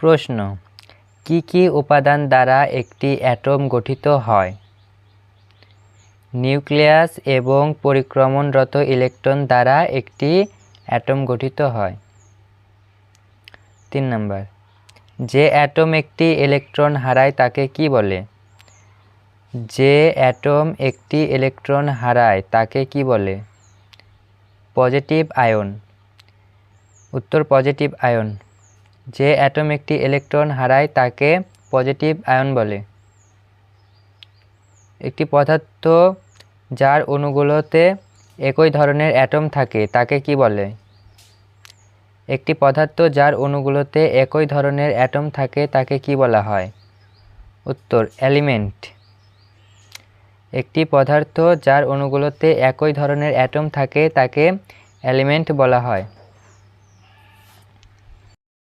প্রশ্ন, কি কি উপাদান দ্বারা একটি অ্যাটম গঠিত হয়? নিউক্লিয়াস এবং পরিক্রমণরত ইলেকট্রন দ্বারা একটি অ্যাটম গঠিত হয়। 3 নাম্বার, যে অ্যাটম একটি ইলেকট্রন হারায় তাকে কি বলে? যে অ্যাটম একটি ইলেকট্রন হারায় তাকে কি বলে? Positive ion. উত্তর পজিটিভ আয়ন। যে অ্যাটম একটি ইলেকট্রন হারায় তাকে পজিটিভ আয়ন বলে। একটি পদার্থ যার অণুগুলোতে একই ধরনের অ্যাটম থাকে তাকে কি বলে? একটি পদার্থ যার অণুগুলোতে একই ধরনের অ্যাটম থাকে তাকে কি বলা হয়? উত্তর এলিমেন্ট। একটি পদার্থ যার অণুগুলোতে একই ধরনের অ্যাটম থাকে তাকে এলিমেন্ট বলা হয়।